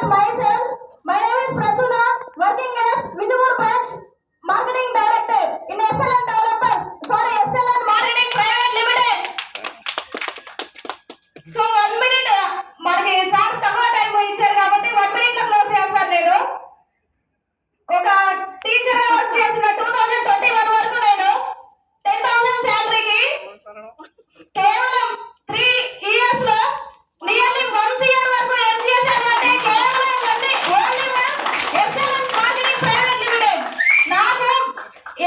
about myself. My name is Prasanna, working as Vijaypur branch marketing director in SLN Developers. Sorry, SLN Marketing Private Limited. So 1 minute మనకి sir తక్కువ time ఇచ్చారు కాబట్టి 1 minute లో close చేస్తాను. నేను ఒక teacher గా వర్క్ చేసిన 2021 వరకు నేను 10,000 శాలరీకి కేవలం 3 years లో నియర్లీ 1 year వరకు ఏం చేశానంటే కేవలం only SLN marketing private limited. నాకు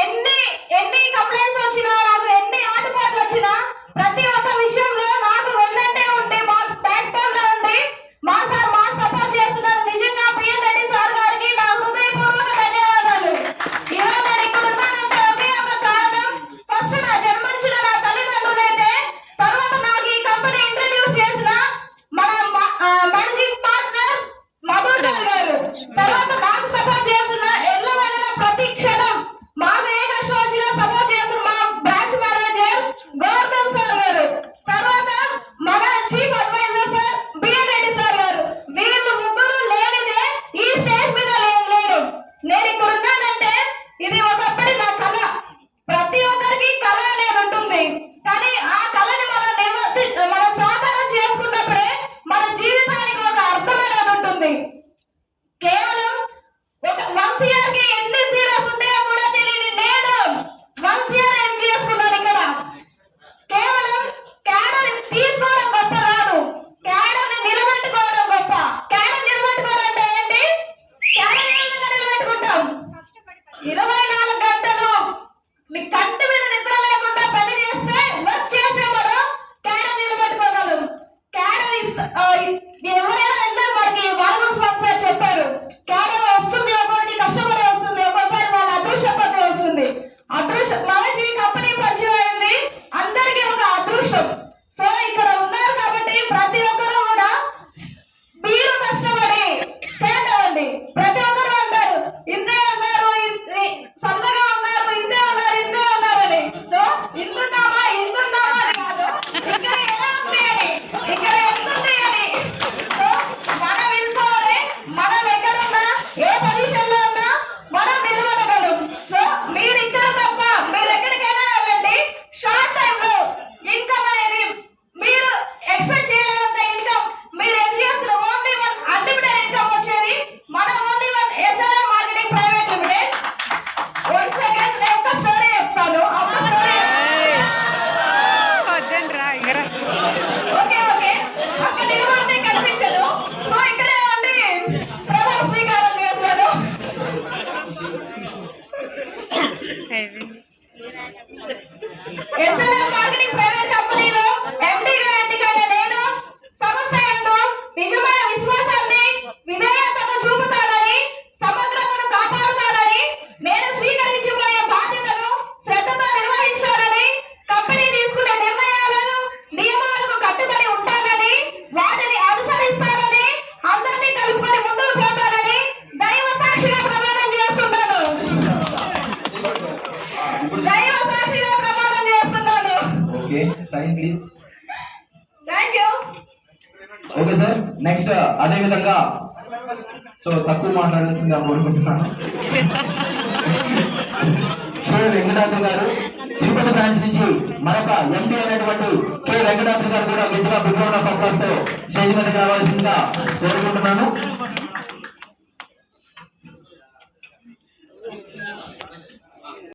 ఎన్ని కంప్లైంట్స్ వచ్చినా, నాకు ఎన్ని ఆటపాట్లు వచ్చినా, ప్రతి ఒక్క విషయంలో నాకు వెన్నంటే ఉండి మా బ్యాక్ బోన్ లో ఉండి మా సార్ మాకు సపోర్ట్ చేస్తున్నారు. నిజంగా పిఎన్ రెడ్డి సార్ గారికి నా హృదయపూర్వక ధన్యవాదాలు. ఇవాళ నేను ఇక్కడ ఉన్నానంటే ఒకే ఒక కారణం, ఫస్ట్ నా జన్మనిచ్చిన నా తల్లిదండ్రులైతే, తర్వాత నాకు ఈ కంపెనీ ఇంట్రడ్యూస్ చేసిన మన మేనేజింగ్ పార్ట్నర్ మధుర్ సార్ గారు, తర్వాత నాకు సపోర్ట్ చేస్తున్న ఎల్లవేళ ప్రతి క్షణం మాకు ఏ కష్టం వచ్చినా సపోర్ట్ చేస్తున్న మా బ్రాంచ్ మేనేజర్ గౌతమ్ సార్ గారు, తర్వాత మన chief adviser sir BN Reddy sir గారు. వీళ్ళు ముగ్గురు లేనిదే ఈ స్టేజ్ మీద లేరు. నేను ఇక్కడ ఉన్నానంటే ఇది ఒకప్పటి నా కళ. ప్రతి ఒక్కరికి కళ అనేది ఉంటుంది, కానీ ఆ కళని మనం సాకారం చేసుకున్నప్పుడే మన జీవితానికి ఒక అర్థం అనేది ఉంటుంది. కేవలం ఒక 1 year కి ఎన్ని జీరోస్ ఉంటాయో కూడా తెలియని నేను 1 year ఏం చేసుకున్నాను. ఇక్కడ కేవలం క్యాడర్ తీసుకోవడం గొప్ప కాదు, క్యాడర్ ని నిలబెట్టుకోవడం గొప్ప. క్యాడర్ నిలబెట్టుకోవడం అంటే ఏంటి? క్యాడర్ ఏ విధంగా నిలబెట్టుకుంటాం? 24 గంటలు మీ కంటి మీద నిద్ర లేకుండా పని చేస్తే వర్క్ చేసే మనం క్యాడర్ నిలబెట్టుకోగలం. క్యాడర్ ఎవరైనా ఎంత మనకి వరదలు సార్ చెప్పారు, క్యాడర్ వస్తుంది, ఒకటి కష్టపడి వస్తుంది, ఒక్కోసారి వాళ్ళ అదృష్టం కొద్ది వస్తుంది. అదృష్టం మనకి కంపెనీ పరిచయం అయింది, అందరికీ ఒక అదృష్టం. సో ఇక్కడ ఉన్నారు కాబట్టి ప్రతి ఒక్కరు కూడా మీరు కష్టపడి స్టార్ట్ అవ్వండి. ప్రతి ఒక్కరు అంటారు ఇంతే ఉన్నారు, సొంతగా ఉన్నారు, ఇంతే ఉన్నారని. సో ఇంతున్నామా అని కాదు, ఇక్కడ ఎలా ఉంది అని, ఇక్కడ ఎంత ఉంది అని. సో మనం వెళ్ళిపోవాలి. మనం ఎక్కడున్నా, ఏ పొజిషన్ లో ఉన్నా మనం నిలబడగలం. సో మీరు ఇక్కడ తప్ప మీరు ఎక్కడికైనా వెళ్ళండి, షార్ట్ టైం లో ఇన్కమ్ అనేది మీరు ఎక్స్పెక్ట్ చేయలేనంత ఇన్కమ్ మీరు ఏం చేస్తున్న ఓన్లీ 1 అన్లిమిటెడ్ ఇన్కమ్ వచ్చేది మన only 1 SLN marketing private limited. 1 second నేను ఒక స్టోరీ చెప్తాను. అమ్మ స్టోరీ ఓకే అక్కడ నిలబడితే కనిపించదు. సో ఇక్కడే ఉండి ప్రధాన స్వీకారం చేస్తాను. SLN మార్కెటింగ్ ప్రైవేట్ కంపెనీలో ఎండీగా ఎన్నికైన నేను సంస్థ యందు నిజమైన విశ్వాసాన్ని, విధేయతను చూపుతానని, సమగ్రతను కాపాడుతానని, నేను స్వీకరించిపోయే బాధ్యతను శ్రద్ధతో నిర్వహిస్తానని, కంపెనీ తీసుకునే నిర్ణయాలను, నియమాలకు కట్టుబడి ఉంటానని, వాటిని అనుసరిస్తానని, అందరినీ కలుపుకొని ముందుకు పోతానని దైవ సాక్షిగా ప్రమాణం చేస్తున్నాను. దైవ సాక్షిగా ప్రమాణం చేస్తున్నాను. Okay, sign please. Thank you. Okay sir, next అదే విధంగా సో తక్కువ మాట్లాడాల్సిందిగా కోరుకుంటున్నాను. కె వెంకటాద్రి గారు తిరుపతి బ్రాంచ్ నుంచి మరొక ఎంపీ అయినటువంటి కె వెంకటాద్రి గారు కూడా గట్టిగా బిగ్ రౌండ్ ఆఫ్ అప్లాస్ తో స్టేజ్ మీదకి రావాల్సిందిగా కోరుకుంటున్నాను.